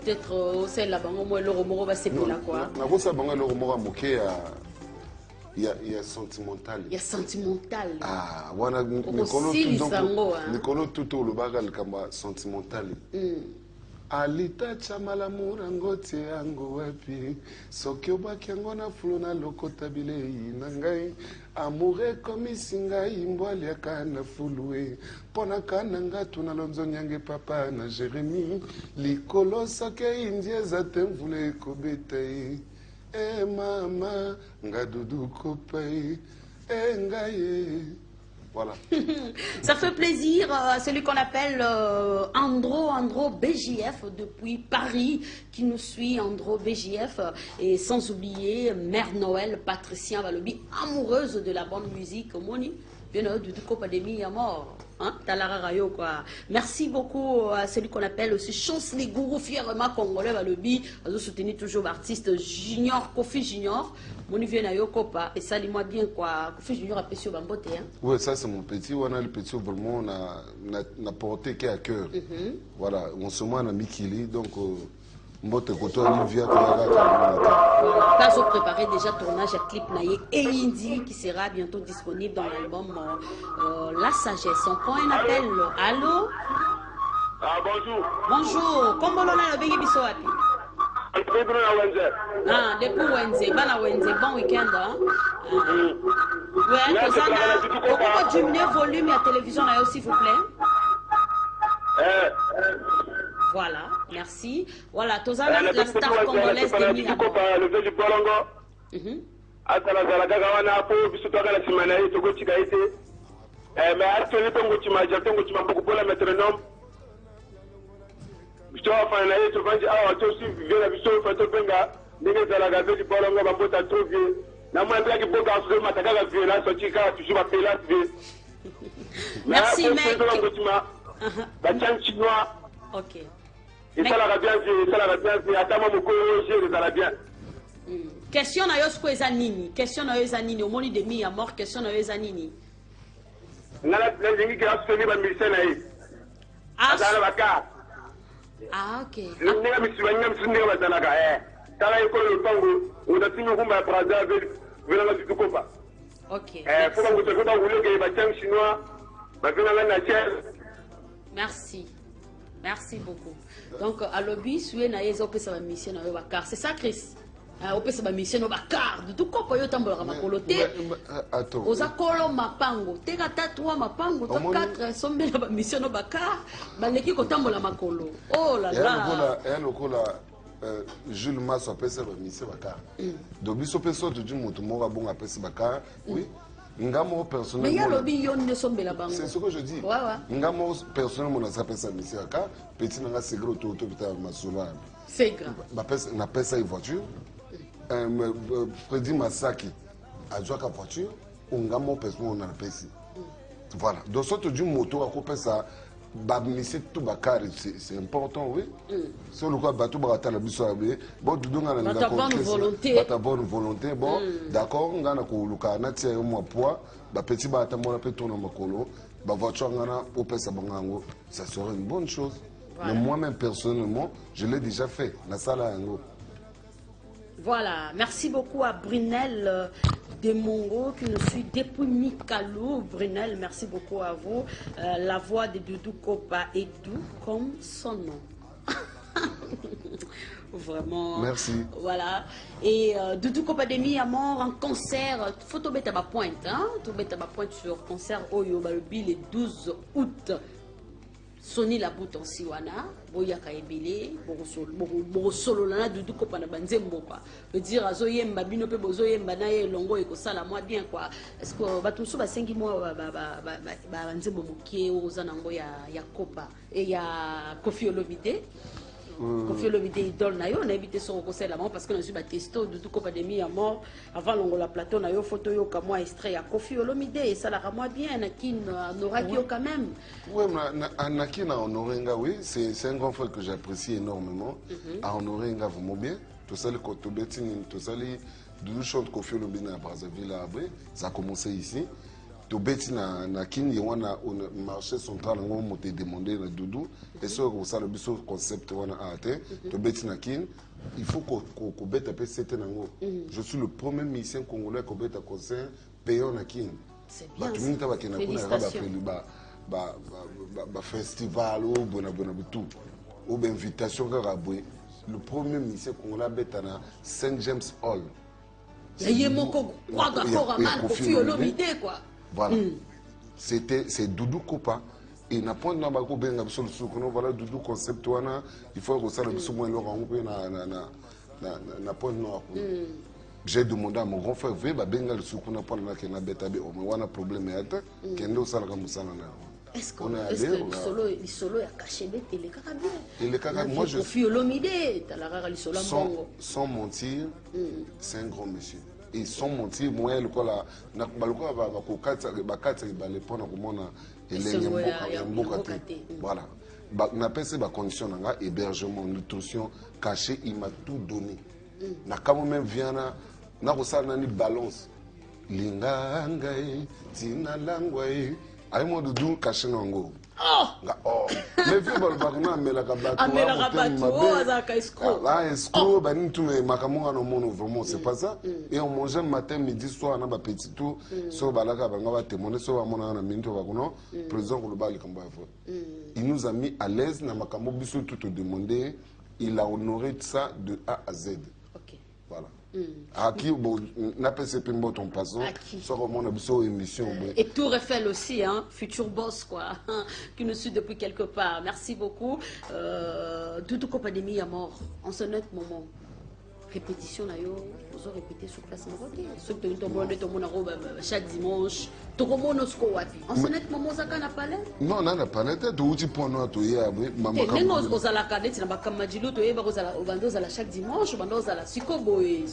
Peut-être celle là-bas, moi, le Romoro va s'épiler là, quoi. On a ça, le Romoro moqué à. Il y a sentimental. Il y a sentimental. Ah, voilà. Nicolas tout le bagage comme sentimental. Alita chamala murangote yango wapi soki obaki yango na fulo na lokota bilei na ngai amoure komisi ngai mbwali aka na fulue mpona kana nga tuna lonzo nyange papa na Jérémie likolo soki indi eza te mvula ekobeta ye. Eh mama, nga Doudou Kopa, Voilà. Ça fait plaisir à celui qu'on appelle Andro BJF depuis Paris, qui nous suit, Andro BJF, et sans oublier Mère Noël, Patricia Valobi, amoureuse de la bonne musique, Moni, bien du Copa de mi à mort. Hein? Quoi. Merci beaucoup à celui qu'on appelle aussi Chance les Gourous, fièrement congolais Valobi, à soutenir toujours l'artiste Junior, Kofi Junior. Mon vient à Yokopa et salut-moi bien quoi. Kofi Junior a péché au bambote. Hein? Oui, ça c'est mon petit. On a le petit vraiment, on a porté qu'à cœur. Voilà, on se met à Mikili, donc mbote koto Olivia voilà, pas au préparer déjà tournage à clip naïe et Indie qui sera bientôt disponible dans l'album La Sagesse. On prend un appel. Allô? Ah, bonjour. Bonjour. Comment on a le béni bisoati? Ah, depuis Wednesday. Bon Wednesday, bon week-end. Hein? Ouais, pourquoi diminuer le volume de la télévision là, s'il vous plaît? Voilà, merci. Voilà, tous la star congolaise de Miami. Merci, mec. Ok. Question na yo sko ezanini. Question na yo ezanini. Au moni de mi à mort. Question na yo ezanini. Ah, ok. Ok. Merci. Merci beaucoup. Donc, à l'obis, sué na yeza opesa ba mission na yo bakar. C'est ça, Chris? Opesa ba mission na bakar. De tout ko yo tambola makolo te. Attends. Oza kolo mapango. Te kata 3 mapango, to 4 sombe na ba mission na bakar. Ba leki ko tambola makolo. Oh là là. Et lokola Jules Masso apesa ba mission bakar. Do biso peso du moto mo ba bon apesa bakar. Oui. Ngamo personnellement. C'est ce que je dis. Ngamo personnellement on a appelé ça monsieur Aka, petit nanga segre auto hôpital Masula. C'est grand. On appelle ça une voiture. Freddy Masaki a joué à voiture, ngamo personnellement on a appelé ça. Voilà. Donc sorte du moto à couper ça. Monsieur tout bakar c'est important oui. Si on le voit bateau barata la biso abe, bon doudou ngana na bonne volonté bon d'accord ngana ko luka na tia yo mo poids ba petit ba tamona pe tourner makolo ba voiture ngana au pesa bangango ça serait une bonne chose. Voilà. Mais moi-même personnellement je l'ai déjà fait na sala yango. Voilà, merci beaucoup à Brunel de Mongo qui nous suit depuis Mikalo. Brunel, merci beaucoup à vous. La voix de Doudou Kopa est doux comme son nom. Vraiment. Merci. Voilà. Et Doudou Kopa de mi à mort en concert. Photo bête à ma pointe. Hein? Tout bête à ma pointe sur concert Oyo Balubi le 12 août. Soni la bout en siwana, boya kaebele, bo solo lana Doudou Kopa na banzembo quoi. Veut dire azoyemba bino pe bozoyemba na ye longo e ko sala moi bien quoi. Est-ce que batumsu ba 5 mois ba banzembo mokie ozana ngo ya Kopa et ya Kofi Olomide. Kofi Olomide idole na yo na évité son conseil là parce que nous suis ba testo Doudou Kopa de mi à mort avant longo la plateau na yo photo yo ka moi extrait ya Kofi Olomide et ça la moi bien nakin n'aura qui quand même. Oui, nakin a honorenga oui, c'est un grand frère que j'apprécie énormément. A honorenga vraiment bien. Tout ça le côté betting, tout ça les Doudou chante Kofi Olomide à Brazzaville après, ça a commencé ici. To beti na kin wana marché central ngo moté demander na Doudou et ça ça le biso concept wana ate to beti na kin il faut ko beta pe c'était nango je suis le premier musicien congolais ko beta concert payant na kin c'est bien ba tuminta ba kena kuna ba festival ou bona tout ou ben invitation ka raboué le premier musicien congolais beta na Saint James Hall yé moko kwa d'accord mal Kofi Olomide quoi. Voilà. C'est Doudou Kopa. Et n'a pas de bako benga biso le soukono voilà Doudou concept wana il faut que ça le biso moins le rengo na point nord. j'ai demandé à mon grand frère, veuillez benga le soukuna pour la kena betabe au moins un problème et attends kendo sala comme ça là. Est-ce que le solo a caché bête et les caca bien? Et les caca moi je sans mentir, c'est un grand monsieur. Et sans mentir, moi le quoi là na baloko va ko katsa ba katsa ba le pona ko mona elenge mboka te. Voilà. Na pese ba condition nga hébergement, nutrition, caché, il m'a tout donné. Na quand même viana na ko sala ni balance. Linga ngai tina langwai ay mo du caché nango. Oh, mais vieux balbagna mela kabato escroc bani tout mais makamonga no mono vraiment c'est pas ça et on mangeait matin midi soir na ba petit tout so balaka banga ba témoigner so ba mona na minto ba kuno président ko bali kamba fo il nous a mis à l'aise na makambo biso tout demandé il a honoré ça de A à Z. OK. Voilà. À qui n'a pas ces pimbo ton passant soit comme on a besoin émission et Tour Eiffel aussi hein, futur boss quoi qui nous suit depuis quelque part. Merci beaucoup. Doudou Kopademi à mort en ce net moment répétition là yo vous répéter sur place en côté ceux que tout le monde chaque dimanche tout le monde nous wapi en ce net moment ça n'a pas l'air non n'a pas l'air tout petit point noir tout hier maman et nous aux ala kadeti na bakamajilo to yeba aux ala bandos ala chaque dimanche bandos ala sikoboy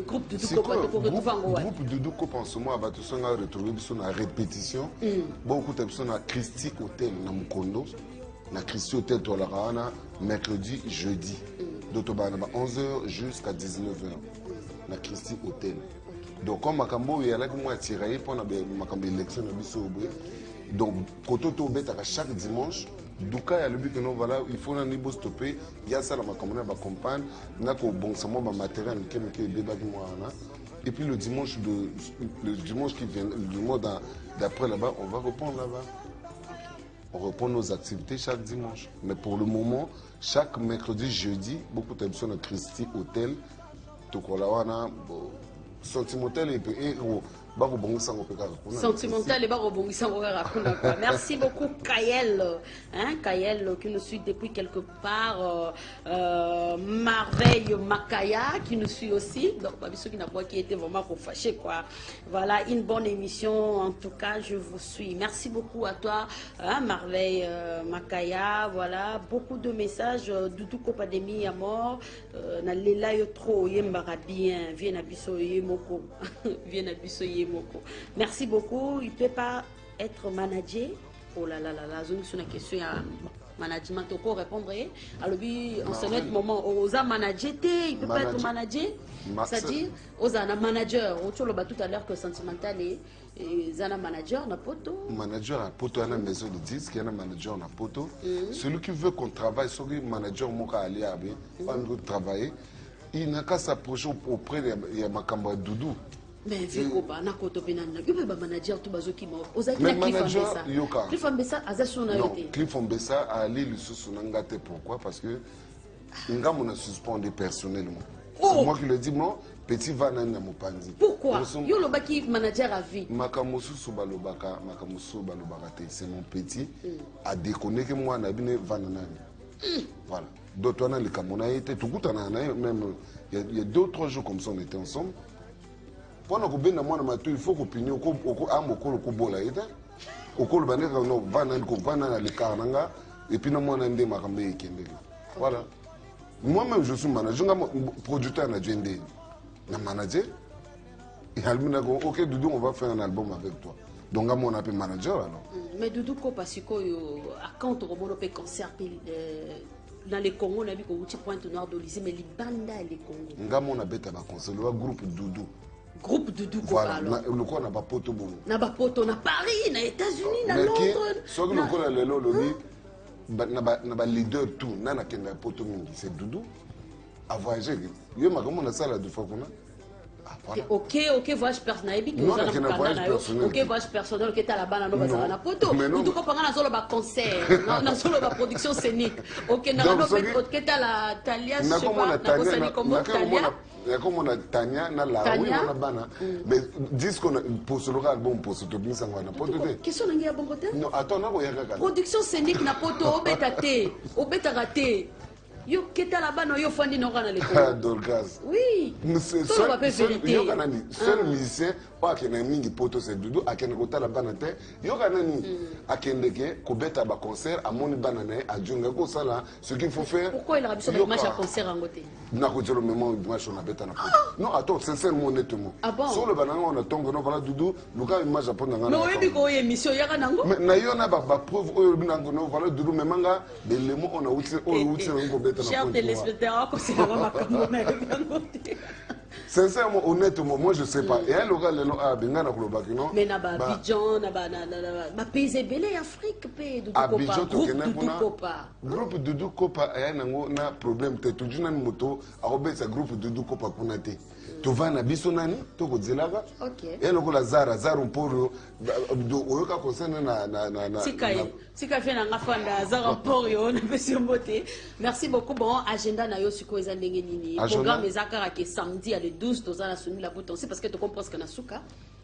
groupe de Doudou Kopa pour retrouver en groupe de Doudou Kopa en ce moment va tout ça retrouver sur la répétition beaucoup de personnes à Christie Hotel na Mukondo na Christie Hotel to la rana mercredi jeudi d'Otobana 11h jusqu'à 19h na Christie Hotel. Donc comme makambo il y a là que moi tiré pour na makambo élection na biso obé. Donc koto to beta chaque dimanche duka ya le but que non voilà il faut na nibo stopper il y a ça la makambo na ba campagne na ko bon samo ba matériel que débat qui moi na et puis le dimanche qui vient le dimanche d'après là-bas on va reprendre là-bas. On reprend nos activités chaque dimanche. Mais pour le moment, chaque mercredi, jeudi, beaucoup de personnes à Christie Hotel, Tokolawana, Sentimental et Sentimental et merci beaucoup Kayel, hein, Kayel qui nous suit depuis quelque part, Marveille Makaya qui nous suit aussi, donc ceux qui n'a pas qui était vraiment fâché quoi. Voilà une bonne émission en tout cas, je vous suis. Merci beaucoup à toi, hein, Marveille Makaya. Voilà beaucoup de messages. Doudou Kopademi à mort, na lela yo trop yembara bien, viens à biso yemoko, viens à biso yemoko. Merci beaucoup. Il ne peut pas être managé. Oh là là là là, c'est une question à management. Tu peux répondre. Alors, en ce moment, aux a managé, il ne peut pas être managé. C'est-à-dire, aux a manager. On a tout à l'heure que sentimental est. Zana manager na poto. Manager na poto, il y a une maison de disques, il y a un manager na poto. Celui qui veut qu'on travaille, sur le manager, on va aller travailler. Il n'a qu'à s'approcher auprès de Makamba Doudou. Mais Veko ba na koto benana yo ba manager to bazoki mo ozaki na Cliff Mbessa azasuna yote Cliff Mbessa ali lisusu na ngate pourquoi parce que ngamo na suspendre personnellement c'est moi qui le dis non petit vana na mopanzi pourquoi yo lobaki manager à vie makamosu balobaka c'est mon petit a déconné que moi na bine vana nani voilà d'autres on a les kamona été tout goût même il y a 2-3 jours comme ça on était ensemble. Pendant que ben moi il faut qu'on punisse et puis voilà. Moi-même je suis manager, producteur na manager. Et ok Doudou, on va faire un album avec toi. Donc on appelle manager alors. Mais Doudou parce que à quand on peut concert dans les Congo on a vu qu'on pointe noir d'Olysée mais les bandes les Congo. Ngamo na beta ba concert le groupe Doudou. Groupe Doudou voilà, alors. Le quoi n'a pas poto bon. N'a pas poto na Paris, na États-Unis, na Londres. Soit que le quoi le lobby n'a pas leader tout, n'a na kenda poto mingi, c'est Doudou. A voyager. Yo ma comment na sala de fois qu'on a. OK, voyage personnel bi OK, voyage personnel que tu as la bana no bazana na poto. Doudou ko panga na solo ba concert, na solo ba production scénique. OK, na no que tu as la Talia na comme Talia. Il y a comme on a Tania, na la oui on a bana mais disque pour ce local album pour ce tourner ça va na poto. Question ngia bon côté? Non, attends na ko yaka. Production scénique na poto obeta raté. Yo keta là-bas no yo fandi no kana le Congo. Dorcas. Oui. Seul musicien pas que na mingi poto c'est Doudou a ken kota la banate yo kana ni a kendeke ko beta ba concert a moni banane a djunga ko sala ce qu'il faut faire. Pourquoi il a besoin de match à concert en côté? Na ko dire le moment où match on a beta na poto. Non attends sincèrement honnêtement. Ah bon? Sur le banane on a tongo no voilà Doudou luka image à pona ngana. Mais oui biko émission ya kana ngo. Mais na yo na ba preuve oyo binango no voilà Doudou mais manga de le mot on a outi ngo beta na poto. Chers téléspectateurs, c'est vraiment sincèrement, honnêtement, moi je sais pas. Et elle aura le nom à Bengana Kolobakino. Mais na Abidjan, na pays belé Afrique, pays Doudou Kopa. Groupe Doudou Kopa, il y a un problème. Tu as toujours un moto, à Robert, groupe Doudou Kopa Kunate. Tu vas na Bisonani, tu vas Zelaga. Ok. Et elle a Zara, Zara, pour Oyoka concerne na. Sika fait na Fanda, Zara, pour yo, na Monsieur Moté. Merci beaucoup. Bon, agenda na yo suko eza ndenge nini. Programme ezakara ke samedi à le 12 tozala soni la bouton. C'est parce que tu comprends ce que na suka.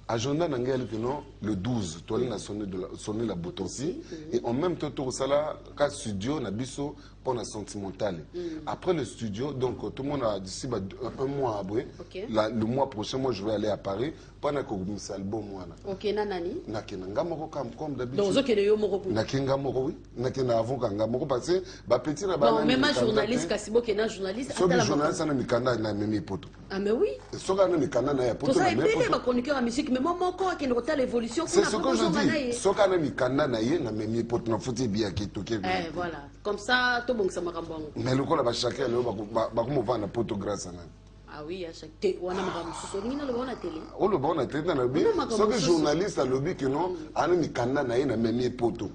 Agenda Nangel le 12, tu as sonné la bouton et en même temps, tu as un studio Nabiso pour la sentimentale. Après le studio, donc tout le monde a d'ici un mois après, le mois prochain, moi je vais aller à Paris pour un album. Ok, nanani? Nakenanga moko comme d'habitude. Donc, ok, yo moko. Nakenga moko, oui. Nakena avant kanga moko parce que ba petit na ba. Non, même un journaliste, Kasibo qui est un journaliste. So que journaliste na mikanda na memi poto. Ah mais oui. So que na mikanda na poto. Ça est belle ma chroniqueur en musique, mais moi encore qui ne retient l'évolution. C'est ce que je dis. So que na mikanda na ye na memi poto na foti bien qui toke. Voilà. Comme ça, tout bon ça m'a rambon. Mais le ko la ba chacun le ba comme va na poto grâce à na. Ah oui, à chaque télé, on a le bon à télé. Oh le bon à télé na bi. So que journaliste a lobby que non, ana mikanda na ye na memi poto.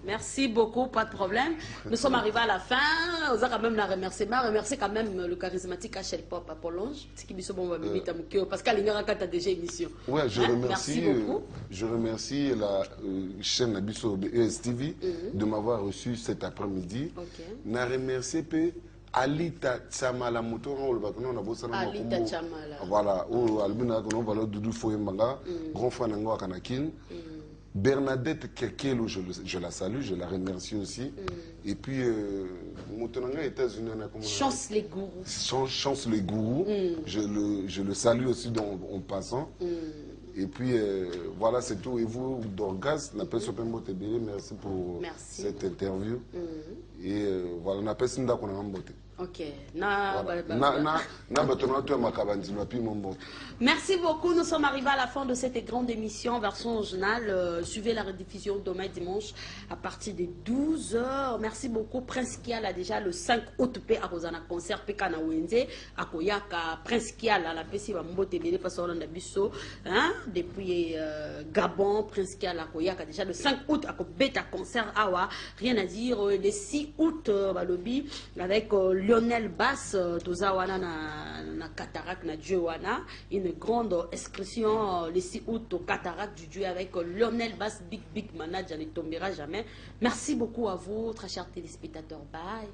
Merci beaucoup, pas de problème. Nous sommes arrivés à la fin. On a quand même la remercier quand même le charismatique HL Pop à Polonge. Parce qu'Alingara a déjà émission. Ouais, je remercie la chaîne Nabiso ESTV de m'avoir reçu cet après-midi. Na remercier Alita Chamala Motoran Alita Chamala. Voilà, Albina Kono Doudou Foyembanga, grand frère Nango Kanakin. Bernadette Kekelo, je la salue, je la remercie aussi. Et puis Motonanga États-Unis, Chance les gourous. Chance les gourous. Je le salue aussi en passant. Et puis voilà, c'est tout. Et vous, Dorcas, merci pour cette interview. Et voilà, on appelle Sinda qu'on a un beauté. Ok. Merci beaucoup. Nous sommes arrivés à la fin de cette grande émission version originale. Suivez la rediffusion demain dimanche à partir de 12h. Merci beaucoup. Prince Kial a déjà le 5 août à Rosana concert Pekana Wenze à Koyaka. Prince Kial à la PC va m'bote bébé parce qu'on a biso depuis Gabon. Prince Kial à Koyaka déjà le 5 août à Beta concert Awa. Rien à dire. Le 6 août lobby avec Lionel Bass Tozawana na Cataract na Djouana, une grande excursion le 6 août au Cataract du Dieu avec Lionel Bass Big Manager, ne tombera jamais. Merci beaucoup à vous, très chers téléspectateurs. Bye.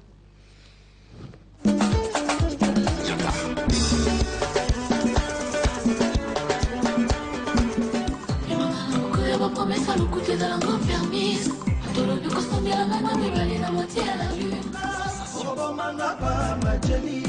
Manga pa majeni